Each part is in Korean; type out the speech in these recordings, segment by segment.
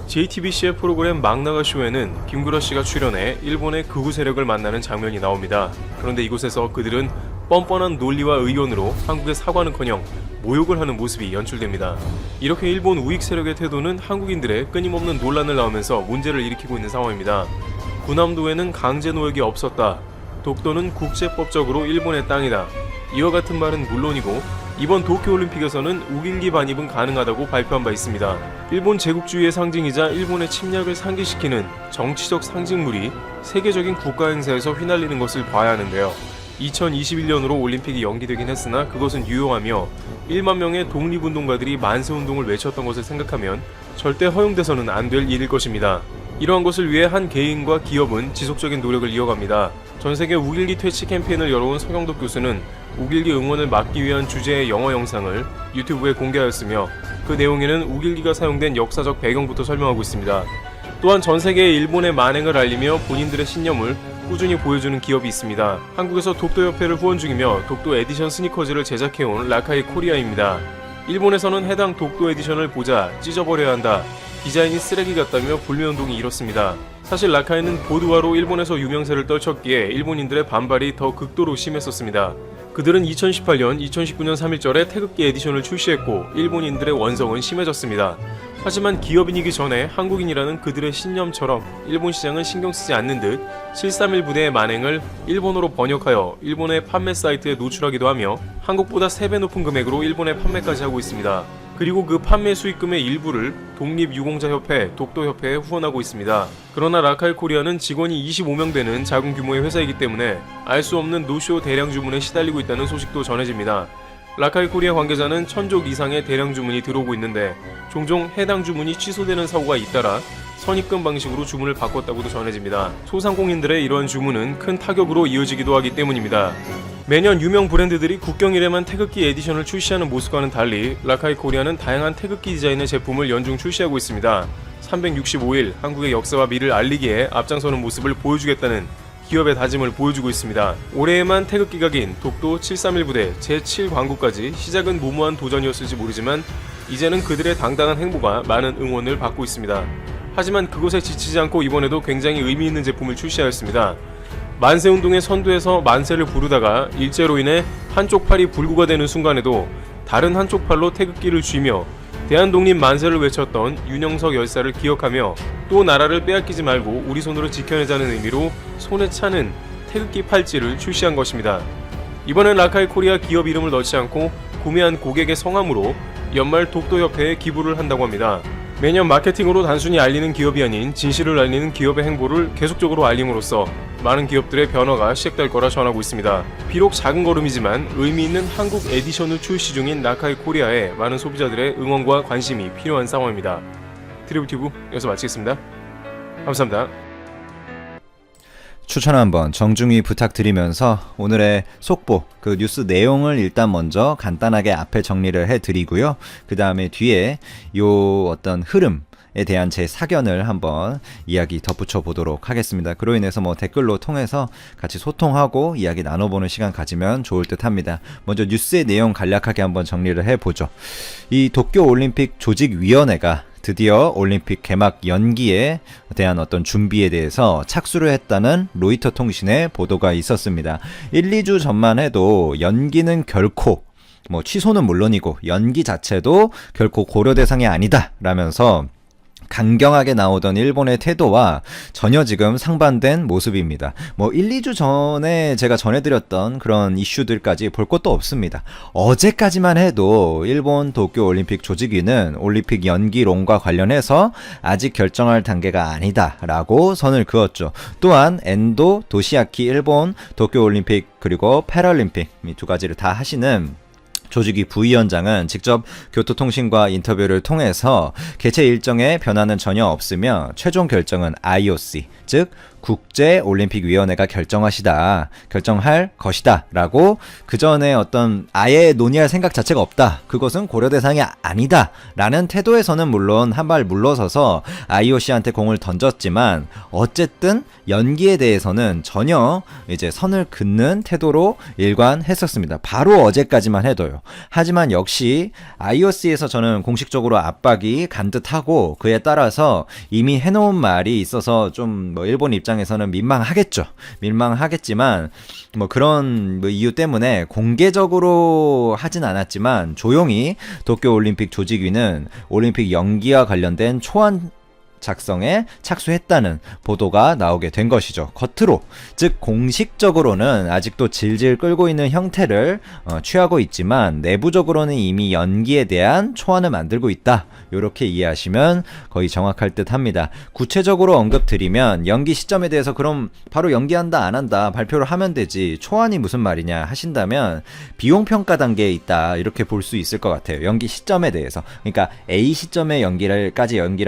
JTBC의 프로그램 망나가쇼에는 김구라 씨가 출연해 일본의 극우 세력을 만나는 장면이 나옵니다. 그런데 이곳에서 그들은 뻔뻔한 논리와 의견으로 한국에 사과는커녕 모욕을 하는 모습이 연출됩니다. 이렇게 일본 우익 세력의 태도는 한국인들의 끊임없는 논란을 낳으면서 문제를 일으키고 있는 상황입니다. 군함도에는 강제 노역이 없었다. 독도는 국제법적으로 일본의 땅이다. 이와 같은 말은 물론이고 이번 도쿄올림픽에서는 우길기 반입은 가능하다고 발표한 바 있습니다. 일본 제국주의의 상징이자 일본의 침략을 상기시키는 정치적 상징물이 세계적인 국가 행사에서 휘날리는 것을 봐야 하는데요. 2021년으로 올림픽이 연기되긴 했으나 그것은 유효하며 1만 명의 독립운동가들이 만세운동을 외쳤던 것을 생각하면 절대 허용돼서는 안 될 일일 것입니다. 이러한 것을 위해 한 개인과 기업은 지속적인 노력을 이어갑니다. 전세계 우길기 퇴치 캠페인을 열어온 서경덕 교수는 우길기 응원을 막기 위한 주제의 영어 영상을 유튜브에 공개하였으며 그 내용에는 우길기가 사용된 역사적 배경부터 설명하고 있습니다. 또한 전세계에 일본의 만행을 알리며 본인들의 신념을 꾸준히 보여주는 기업이 있습니다. 한국에서 독도협회를 후원 중이며 독도 에디션 스니커즈를 제작해온 라카이 코리아입니다. 일본에서는 해당 독도 에디션을 보자 찢어버려야 한다. 디자인이 쓰레기 같다며 불매운동이 일었습니다. 사실 라카이는 보드화로 일본에서 유명세를 떨쳤기에 일본인들의 반발이 더 극도로 심했었습니다. 그들은 2018년, 2019년 3일절에 태극기 에디션을 출시했고 일본인들의 원성은 심해졌습니다. 하지만 기업인이기 전에 한국인이라는 그들의 신념처럼 일본 시장은 신경 쓰지 않는 듯 731 부대의 만행을 일본어로 번역하여 일본의 판매 사이트에 노출하기도 하며 한국보다 3배 높은 금액으로 일본에 판매까지 하고 있습니다. 그리고 그 판매 수익금의 일부를 독립유공자협회, 독도협회에 후원하고 있습니다. 그러나 라카이 코리아는 직원이 25명 되는 작은 규모의 회사이기 때문에 알 수 없는 노쇼 대량 주문에 시달리고 있다는 소식도 전해집니다. 라카이 코리아 관계자는 1000족 이상의 대량 주문이 들어오고 있는데 종종 해당 주문이 취소되는 사고가 잇따라 선입금 방식으로 주문을 바꿨다고도 전해집니다. 소상공인들의 이러한 주문은 큰 타격으로 이어지기도 하기 때문입니다. 매년 유명 브랜드들이 국경일에만 태극기 에디션을 출시하는 모습과는 달리 라카이 코리아는 다양한 태극기 디자인의 제품을 연중 출시하고 있습니다. 365일 한국의 역사와 미를 알리기에 앞장서는 모습을 보여주겠다는 기업의 다짐을 보여주고 있습니다. 올해에만 태극기가 긴 독도 731 부대 제7광구까지 시작은 무모한 도전이었을지 모르지만 이제는 그들의 당당한 행보가 많은 응원을 받고 있습니다. 하지만 그것에 지치지 않고 이번에도 굉장히 의미 있는 제품을 출시하였습니다. 만세운동의 선두에서 만세를 부르다가 일제로 인해 한쪽 팔이 불구가 되는 순간에도 다른 한쪽 팔로 태극기를 쥐며 대한독립 만세를 외쳤던 윤영석 열사를 기억하며 또 나라를 빼앗기지 말고 우리 손으로 지켜내자는 의미로 손에 차는 태극기 팔찌를 출시한 것입니다. 이번엔 라카이 코리아 기업 이름을 넣지 않고 구매한 고객의 성함으로 연말 독도협회에 기부를 한다고 합니다. 매년 마케팅으로 단순히 알리는 기업이 아닌 진실을 알리는 기업의 행보를 계속적으로 알림으로써 많은 기업들의 변화가 시작될 거라 전하고 있습니다. 비록 작은 걸음이지만 의미 있는 한국 에디션을 출시 중인 라카이 코리아에 많은 소비자들의 응원과 관심이 필요한 상황입니다. 트리블튜브 여기서 마치겠습니다. 감사합니다. 추천 한번 정중히 부탁드리면서 오늘의 속보, 그 뉴스 내용을 일단 먼저 간단하게 앞에 정리를 해드리고요. 그 다음에 뒤에 요 어떤 흐름에 대한 제 사견을 한번 이야기 덧붙여 보도록 하겠습니다. 그로 인해서 뭐 댓글로 통해서 같이 소통하고 이야기 나눠보는 시간 가지면 좋을 듯 합니다. 먼저 뉴스의 내용 간략하게 한번 정리를 해보죠. 이 도쿄올림픽 조직위원회가 드디어 올림픽 개막 연기에 대한 어떤 준비에 대해서 착수를 했다는 로이터 통신의 보도가 있었습니다. 1, 2주 전만 해도 연기는 결코 뭐 취소는 물론이고 연기 자체도 결코 고려 대상이 아니다 라면서 강경하게 나오던 일본의 태도와 전혀 지금 상반된 모습입니다. 뭐 1, 2주 전에 제가 전해드렸던 그런 이슈들까지 볼 것도 없습니다. 어제까지만 해도 일본 도쿄올림픽 조직위는 올림픽 연기론과 관련해서 아직 결정할 단계가 아니다 라고 선을 그었죠. 또한 엔도 도시아키 일본 도쿄올림픽 그리고 패럴림픽 이 두 가지를 다 하시는 조직위 부위원장은 직접 교토통신과 인터뷰를 통해서 개최 일정에 변화는 전혀 없으며 최종 결정은 IOC, 즉 국제올림픽위원회가 결정할 것이다 라고 그 전에 어떤 아예 논의할 생각 자체가 없다, 그것은 고려 대상이 아니다 라는 태도에서는 물론 한 발 물러서서 IOC한테 공을 던졌지만, 어쨌든 연기에 대해서는 전혀 이제 선을 긋는 태도로 일관했었습니다. 바로 어제까지만 해도요. 하지만 역시 IOC에서 저는 공식적으로 압박이 간 듯하고, 그에 따라서 이미 해놓은 말이 있어서 좀 뭐 일본 입장에서는 민망하겠지만 뭐 그런 뭐 이유 때문에 공개적으로 하진 않았지만, 조용히 도쿄올림픽 조직위는 올림픽 연기와 관련된 초안 작성에 착수했다는 보도가 나오게 된 것이죠. 겉으로, 즉 공식적으로는 아직도 질질 끌고 있는 형태를 취하고 있지만, 내부적으로는 이미 연기에 대한 초안을 만들고 있다, 이렇게 이해하시면 거의 정확할 듯 합니다. 구체적으로 언급드리면, 연기 시점에 대해서 그럼 바로 연기한다 안 한다 발표를 하면 되지, 초안이 무슨 말이냐 하신다면, 비용평가 단계에 있다 이렇게 볼 수 있을 것 같아요. 연기 시점에 대해서. 그러니까 A 시점에 연기를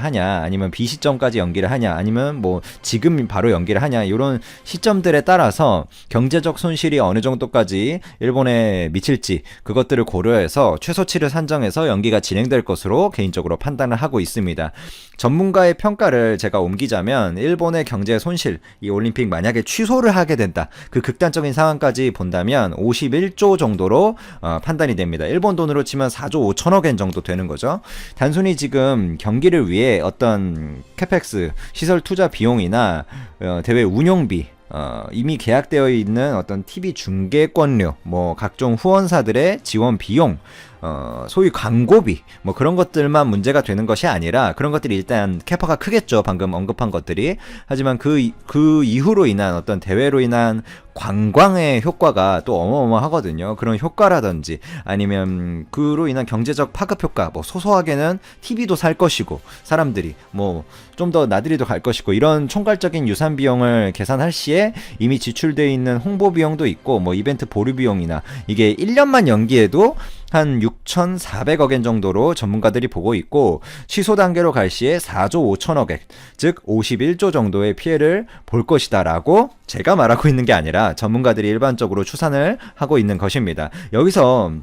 하냐, 아니면 B 시점까지 연기를 하냐, 아니면 뭐 지금 바로 연기를 하냐, 이런 시점들에 따라서 경제적 손실이 어느 정도까지 일본에 미칠지, 그것들을 고려해서 최소치를 산정해서 연기가 진행될 것으로 개인적으로 판단을 하고 있습니다. 전문가의 평가를 제가 옮기자면, 일본의 경제 손실, 이 올림픽 만약에 취소를 하게 된다, 그 극단적인 상황까지 본다면 51조 정도로 판단이 됩니다. 일본 돈으로 치면 4조 5천억 엔 정도 되는 거죠. 단순히 지금 경기를 위해 어떤 캐펙스, 시설 투자 비용이나 대회 운영비, 이미 계약되어 있는 어떤 TV 중계권료, 뭐 각종 후원사들의 지원 비용, 소위 광고비, 뭐 그런 것들만 문제가 되는 것이 아니라, 그런 것들이 일단 캐파가 크겠죠, 방금 언급한 것들이. 하지만 그 이후로 인한 어떤 대회로 인한 관광의 효과가 또 어마어마하거든요. 그런 효과라든지, 아니면 그로 인한 경제적 파급 효과, 뭐 소소하게는 TV도 살 것이고, 사람들이 뭐 좀 더 나들이도 갈 것이고, 이런 총괄적인 유산 비용을 계산할 시에 이미 지출되어 있는 홍보 비용도 있고, 뭐 이벤트 보류 비용이나, 이게 1년만 연기해도 한 6,400억 엔 정도로 전문가들이 보고 있고, 취소 단계로 갈 시에 4조 5천억 엔, 즉 51조 정도의 피해를 볼 것이다 라고 제가 말하고 있는 게 아니라 전문가들이 일반적으로 추산을 하고 있는 것입니다. 여기서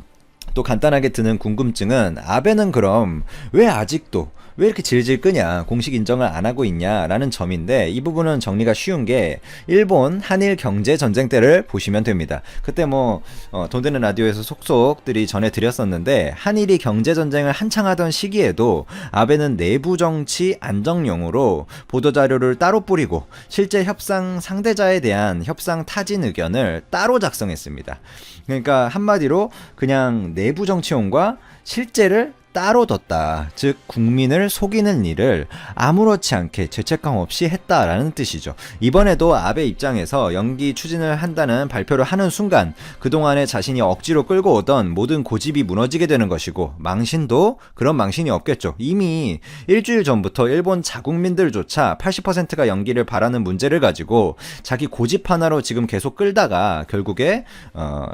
또 간단하게 드는 궁금증은, 아베는 그럼 왜 이렇게 질질 끄냐, 공식 인정을 안 하고 있냐 라는 점인데, 이 부분은 정리가 쉬운 게, 일본 한일 경제 전쟁 때를 보시면 됩니다. 그때 뭐 돈 되는 라디오에서 속속들이 전해드렸었는데, 한일이 경제 전쟁을 한창 하던 시기에도 아베는 내부 정치 안정용으로 보도자료를 따로 뿌리고, 실제 협상 상대자에 대한 협상 타진 의견을 따로 작성했습니다. 그러니까 한마디로 그냥 내부 정치용과 실제를 따로 뒀다. 즉 국민을 속이는 일을 아무렇지 않게 죄책감 없이 했다라는 뜻이죠. 이번에도 아베 입장에서 연기 추진을 한다는 발표를 하는 순간, 그동안에 자신이 억지로 끌고 오던 모든 고집이 무너지게 되는 것이고, 망신도 그런 망신이 없겠죠. 이미 일주일 전부터 일본 자국민들조차 80%가 연기를 바라는 문제를 가지고 자기 고집 하나로 지금 계속 끌다가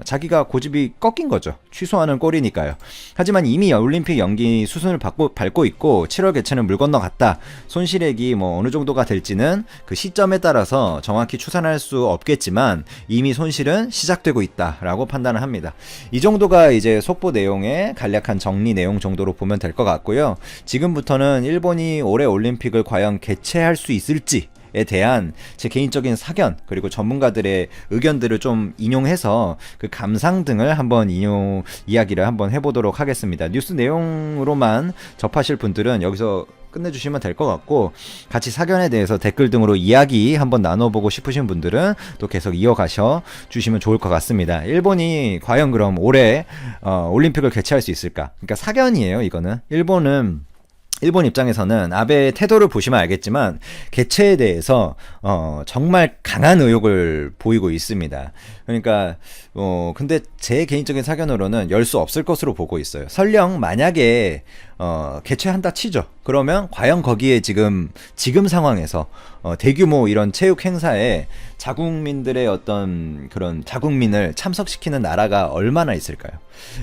자기가 고집이 꺾인 거죠. 취소하는 꼴이니까요. 하지만 이미 올림픽 연기 수순을 밟고 있고, 7월 개최는 물 건너갔다. 손실액이 뭐 어느 정도가 될지는 그 시점에 따라서 정확히 추산할 수 없겠지만, 이미 손실은 시작되고 있다라고 판단을 합니다. 이 정도가 이제 속보 내용의 간략한 정리 내용 정도로 보면 될 것 같고요. 지금부터는 일본이 올해 올림픽을 과연 개최할 수 있을지 에 대한 제 개인적인 사견, 그리고 전문가들의 의견들을 좀 인용해서 그 감상 등을 한번 이야기를 한번 해보도록 하겠습니다. 뉴스 내용으로만 접하실 분들은 여기서 끝내주시면 될 것 같고, 같이 사견에 대해서 댓글 등으로 이야기 한번 나눠보고 싶으신 분들은 또 계속 이어가셔 주시면 좋을 것 같습니다. 일본이 과연 그럼 올해 올림픽을 개최할 수 있을까? 그러니까 사견이에요. 이거는 일본 입장에서는 아베의 태도를 보시면 알겠지만, 개최에 대해서 정말 강한 의욕을 보이고 있습니다. 그러니까 근데 제 개인적인 사견으로는 열 수 없을 것으로 보고 있어요. 설령 만약에 개최한다 치죠. 그러면 과연 거기에 지금 상황에서 대규모 이런 체육 행사에 자국민들의 어떤 그런 자국민을 참석시키는 나라가 얼마나 있을까요?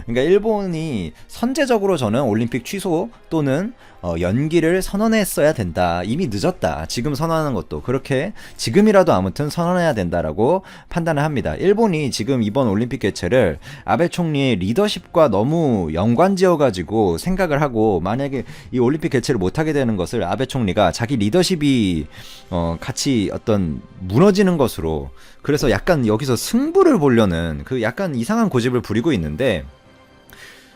그러니까 일본이 선제적으로 저는 올림픽 취소 또는 연기를 선언했어야 된다. 이미 늦었다. 지금 선언하는 것도 그렇게 지금이라도 아무튼 선언해야 된다라고 판단을 합니다. 일본이 지금 이번 올림픽 개최를 아베 총리의 리더십과 너무 연관지어가지고 생각을 하고 만약에 이 올림픽 개최를 못하게 되는 것을 아베 총리가 자기 리더십이 같이 어떤 무너지는 것으로 그래서 약간 여기서 승부를 보려는 그 약간 이상한 고집을 부리고 있는데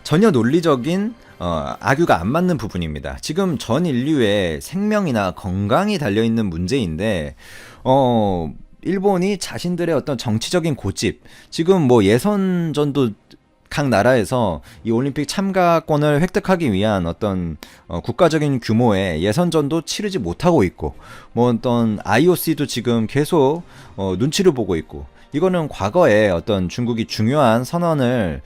전혀 논리적인 악유가 안 맞는 부분입니다. 지금 전 인류의 생명이나 건강이 달려있는 문제인데 일본이 자신들의 어떤 정치적인 고집 지금 뭐 예선전도 각 나라에서 이 올림픽 참가권을 획득하기 위한 어떤 국가적인 규모의 예선전도 치르지 못하고 있고 뭐 어떤 IOC도 지금 계속 눈치를 보고 있고 이거는 과거에 어떤 중국이 중요한 선언을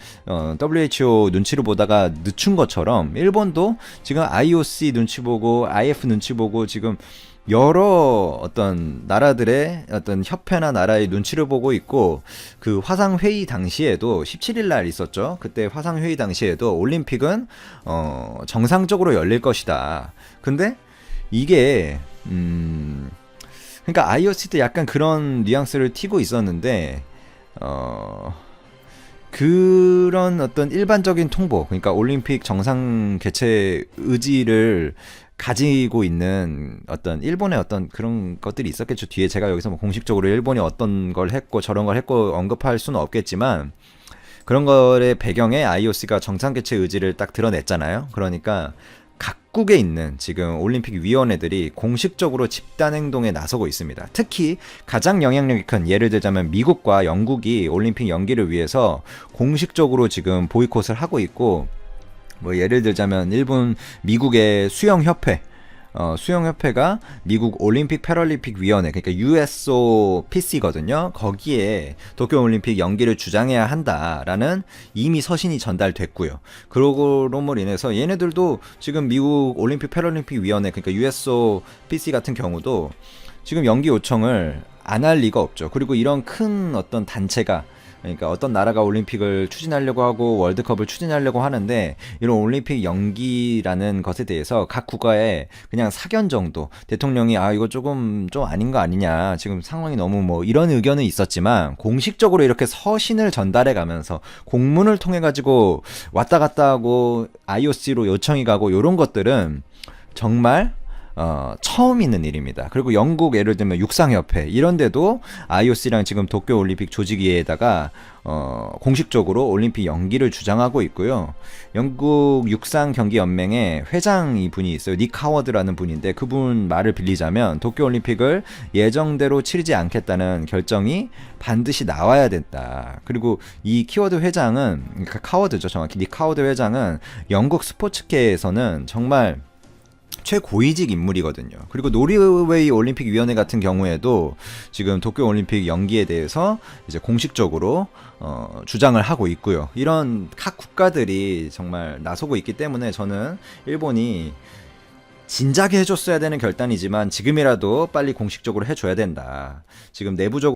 WHO 눈치를 보다가 늦춘 것처럼 일본도 지금 IOC 눈치 보고 IF 눈치 보고 지금 여러 어떤 나라들의 어떤 협회나 나라의 눈치를 보고 있고 그 화상회의 당시에도 17일 날 있었죠. 그때 화상회의 당시에도 올림픽은 정상적으로 열릴 것이다. 근데 이게 그러니까 IOC도 약간 그런 뉘앙스를 띠고 있었는데 그런 어떤 일반적인 통보 그러니까 올림픽 정상 개최 의지를 가지고 있는 어떤 일본의 어떤 그런 것들이 있었겠죠. 뒤에 제가 여기서 뭐 공식적으로 일본이 어떤 걸 했고 저런 걸 했고 언급할 수는 없겠지만 그런 거의 배경에 IOC가 정상 개최 의지를 딱 드러냈잖아요. 그러니까 각국에 있는 지금 올림픽 위원회들이 공식적으로 집단 행동에 나서고 있습니다. 특히 가장 영향력이 큰 예를 들자면 미국과 영국이 올림픽 연기를 위해서 공식적으로 지금 보이콧을 하고 있고 뭐 예를 들자면 미국의 수영협회가 미국 올림픽 패럴림픽 위원회 그러니까 USOPC거든요. 거기에 도쿄올림픽 연기를 주장해야 한다라는 이미 서신이 전달됐고요. 그러므로 인해서 얘네들도 지금 미국 올림픽 패럴림픽 위원회 그러니까 USOPC 같은 경우도 지금 연기 요청을 안 할 리가 없죠. 그리고 이런 큰 어떤 단체가 그러니까 어떤 나라가 올림픽을 추진하려고 하고 월드컵을 추진하려고 하는데 이런 올림픽 연기라는 것에 대해서 각 국가에 그냥 사견 정도 대통령이 이거 조금 좀 아닌 거 아니냐 지금 상황이 너무 뭐 이런 의견은 있었지만 공식적으로 이렇게 서신을 전달해 가면서 공문을 통해 가지고 왔다 갔다 하고 IOC로 요청이 가고 이런 것들은 정말 처음 있는 일입니다. 그리고 영국 예를 들면 육상협회 이런 데도 IOC랑 지금 도쿄올림픽 조직위에다가 공식적으로 올림픽 연기를 주장하고 있고요. 영국 육상경기연맹의 회장이 분이 있어요. 닉 하워드라는 분인데 그분 말을 빌리자면 도쿄올림픽을 예정대로 치르지 않겠다는 결정이 반드시 나와야 된다. 그리고 이 키워드 회장은 그러니까 카워드죠. 정확히 닉 하워드 회장은 영국 스포츠계에서는 정말 최고위직 인물이거든요. 그리고 노르웨이 올림픽 위원회 같은 경우에도 지금 도쿄 올림픽 연기에 대해서 이제 공식적으로 주장을 하고 있고요. 이런 각 국가들이 정말 나서고 있기 때문에 저는 일본이 진작에 해줬어야 되는 결단이지만 지금이라도 빨리 공식적으로 해줘야 된다. 지금 내부적으로